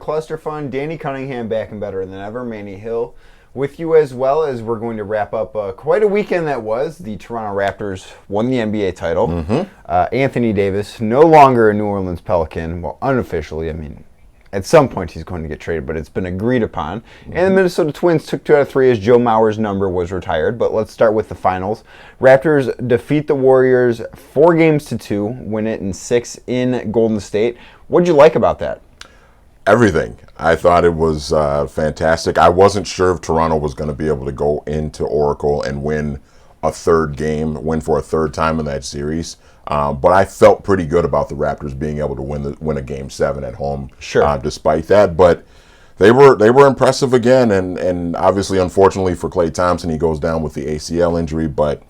cluster fun. Danny Cunningham back and better than ever. Manny Hill with you, as well as we're going to wrap up quite a weekend that was. The Toronto Raptors won the NBA title. Anthony Davis, no longer a New Orleans Pelican. Well, unofficially, I mean, at some point he's going to get traded, but it's been agreed upon. And the Minnesota Twins took 2 out of 3 as Joe Mauer's number was retired. But let's start with the finals. Raptors defeat the Warriors 4-2, win it in 6 in Golden State. What did you like about that? Everything. I thought it was fantastic. I wasn't sure if Toronto was going to be able to go into Oracle and win a third game, win for a third time in that series. But I felt pretty good about the Raptors being able to win a Game 7 at home. Sure. Despite that, but they were impressive again, and obviously, unfortunately for Klay Thompson, he goes down with the ACL injury. But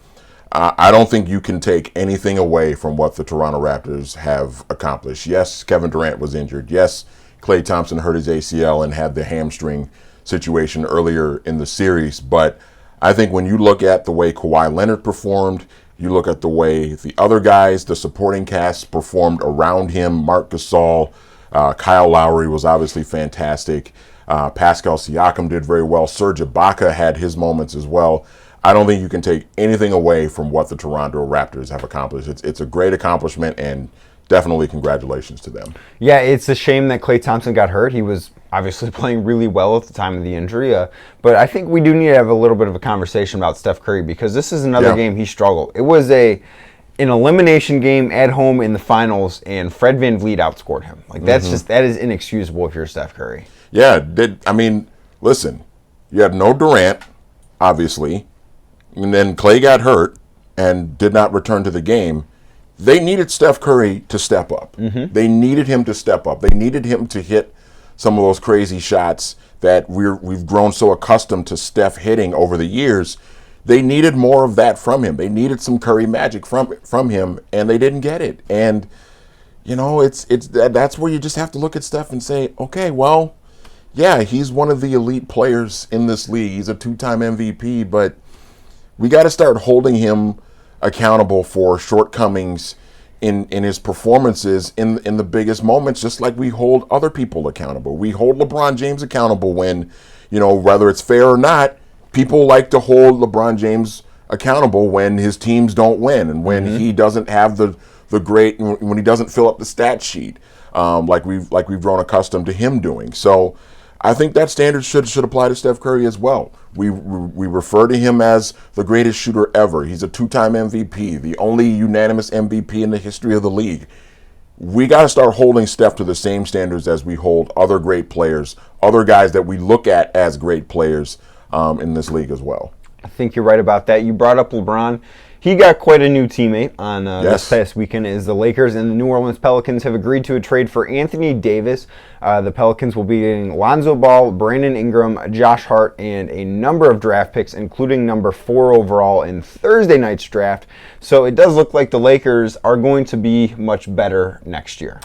I don't think you can take anything away from what the Toronto Raptors have accomplished. Yes, Kevin Durant was injured. Yes, Klay Thompson hurt his ACL and had the hamstring situation earlier in the series. But I think when you look at the way Kawhi Leonard performed, you look at the way the other guys, the supporting cast, performed around him. Marc Gasol, Kyle Lowry was obviously fantastic. Pascal Siakam did very well. Serge Ibaka had his moments as well. I don't think you can take anything away from what the Toronto Raptors have accomplished. It's a great accomplishment, and definitely congratulations to them. Yeah, it's a shame that Klay Thompson got hurt. He was obviously playing really well at the time of the injury. But I think we do need to have a little bit of a conversation about Steph Curry, because this is another game he struggled. It was an elimination game at home in the finals, and Fred VanVleet outscored him. Like, that is inexcusable if you're Steph Curry. Yeah, listen, you had no Durant, obviously, and then Klay got hurt and did not return to the game. They needed Steph Curry to step up. They needed him to step up. They needed him to hit some of those crazy shots that we've grown so accustomed to Steph hitting over the years. They needed more of that from him. They needed some Curry magic from him, and they didn't get it. And that's where you just have to look at Steph and say, okay, well, yeah, he's one of the elite players in this league. He's a 2-time MVP, but we got to start holding him accountable for shortcomings in his performances in the biggest moments, just like we hold other people accountable. We hold LeBron James accountable when, whether it's fair or not, people like to hold LeBron James accountable when his teams don't win and when he doesn't have the great, when he doesn't fill up the stat sheet, like we've grown accustomed to him doing. So I think that standard should apply to Steph Curry as well. We refer to him as the greatest shooter ever. He's a 2-time MVP, the only unanimous MVP in the history of the league. We got to start holding Steph to the same standards as we hold other great players, other guys that we look at as great players in this league as well. I think you're right about that. You brought up LeBron. He got quite a new teammate on this past weekend, as the Lakers and the New Orleans Pelicans have agreed to a trade for Anthony Davis. The Pelicans will be getting Lonzo Ball, Brandon Ingram, Josh Hart, and a number of draft picks, including number 4 overall in Thursday night's draft. So it does look like the Lakers are going to be much better next year.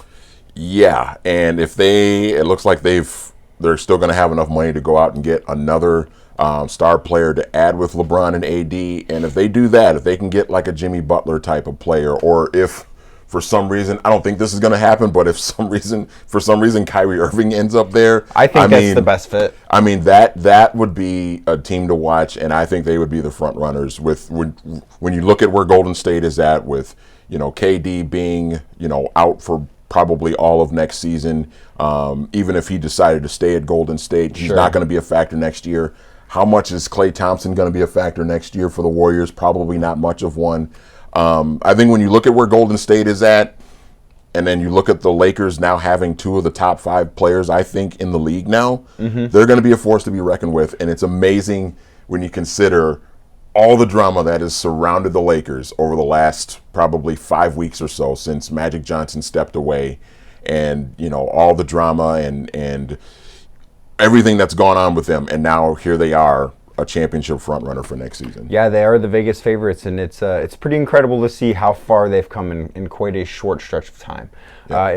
Yeah, and it looks like they're still going to have enough money to go out and get another star player to add with LeBron and AD. And if they do that, if they can get like a Jimmy Butler type of player, or if for some reason, I don't think this is going to happen, but if for some reason Kyrie Irving ends up there, I think that's the best fit. I mean, that would be a team to watch, and I think they would be the front runners when you look at where Golden State is at with, KD being, out for probably all of next season. Even if he decided to stay at Golden State, he's not going to be a factor next year. How much is Klay Thompson going to be a factor next year for the Warriors? Probably not much of one. I think when you look at where Golden State is at, and then you look at the Lakers now having 2 of the top 5 players, I think, in the league now, they're going to be a force to be reckoned with. And it's amazing when you consider all the drama that has surrounded the Lakers over the last probably 5 weeks or so since Magic Johnson stepped away, and all the drama and everything that's gone on with them, and now here they are, a championship frontrunner for next season. Yeah, they are the Vegas favorites, and it's pretty incredible to see how far they've come in quite a short stretch of time.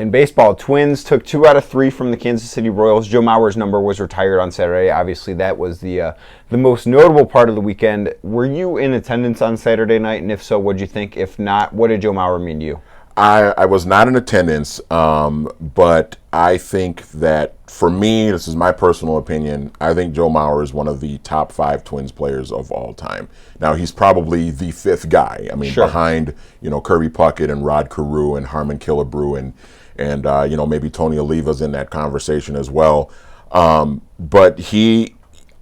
In baseball, Twins took 2 out of 3 from the Kansas City Royals. Joe Mauer's number was retired on Saturday. Obviously, that was the most notable part of the weekend. Were you in attendance on Saturday night? And if so, what did you think? If not, what did Joe Mauer mean to you? I was not in attendance, but I think that for me, this is my personal opinion, I think Joe Mauer is one of the top 5 Twins players of all time. Now, he's probably the 5th guy. I mean, Sure. behind, Kirby Puckett and Rod Carew and Harmon Killebrew and maybe Tony Oliva's in that conversation as well. But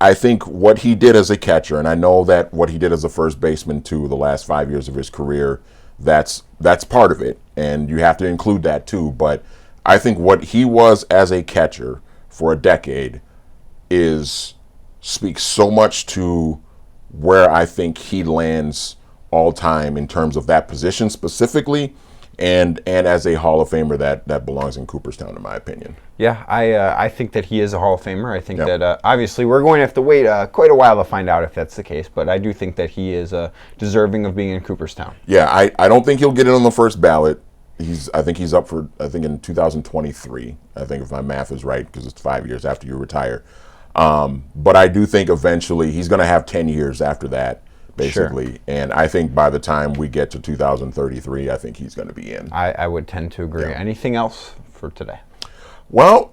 I think what he did as a catcher, and I know that what he did as a first baseman too, the last 5 years of his career, that's part of it, and you have to include that too. But I think what he was as a catcher for a decade speaks so much to where I think he lands all time in terms of that position specifically, and as a Hall of Famer that belongs in Cooperstown, in my opinion. Yeah, I think that he is a Hall of Famer. I think Yep. that obviously we're going to have to wait quite a while to find out if that's the case, but I do think that he is deserving of being in Cooperstown. Yeah, I don't think he'll get it on the first ballot. I think he's up for, in 2023. I think if my math is right, because it's 5 years after you retire. But I do think eventually he's going to have 10 years after that, basically. Sure. And I think by the time we get to 2033, I think he's going to be in. I would tend to agree. Yeah. Anything else for today? Well,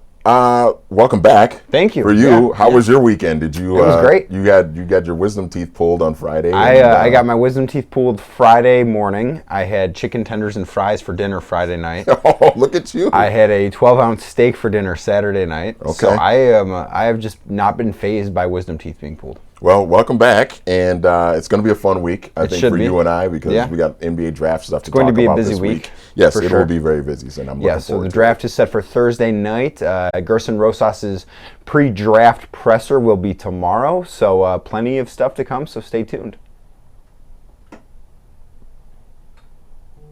welcome back. Thank you. For you, how was your weekend? Did you? It was great. You got your wisdom teeth pulled on Friday. I got my wisdom teeth pulled Friday morning. I had chicken tenders and fries for dinner Friday night. Oh, look at you! I had a 12-ounce steak for dinner Saturday night. Okay. So I have just not been fazed by wisdom teeth being pulled. Well, welcome back, and it's going to be a fun week, I think, for you and I, because we got NBA draft stuff to talk about this week. It's going to be a busy week. Yes, it will be very busy, so I'm looking forward so the to draft is set for Thursday night. Gerson Rosas's pre-draft presser will be tomorrow, so plenty of stuff to come, so stay tuned.